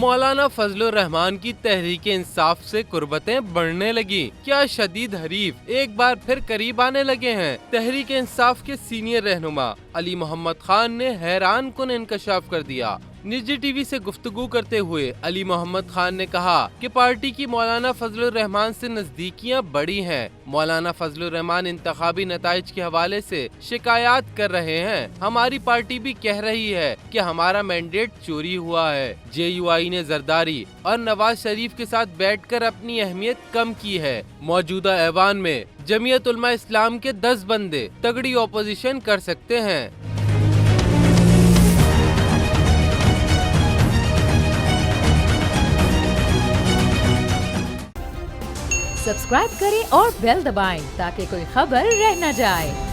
मौलाना फजलुर रहमान की तहरीक इंसाफ से कुर्बतें बढ़ने लगी। क्या शदीद हरीफ एक बार फिर करीब आने लगे हैं। तहरीक इंसाफ के सीनियर रहनुमा अली मोहम्मद खान ने हैरान कुन इंकशाफ कर दिया। निजी टीवी से गुफ्तगू करते हुए अली मोहम्मद खान ने कहा कि पार्टी की मौलाना फजलुर रहमान से नजदीकियां बड़ी हैं। मौलाना फजलुर रहमान इंतखाबी नताइज के हवाले से शिकायत कर रहे हैं। हमारी पार्टी भी कह रही है कि हमारा मैंडेट चोरी हुआ है। JUI ने जरदारी और नवाज शरीफ के साथ बैठकर अपनी अहमियत कम की है। मौजूदा ऐवान में जमीयत उलमा इस्लाम के 10 बंदे तगड़ी ऑपोजिशन कर सकते हैं। सब्सक्राइब करें और बेल दबाएं ताकि कोई खबर रह न जाए।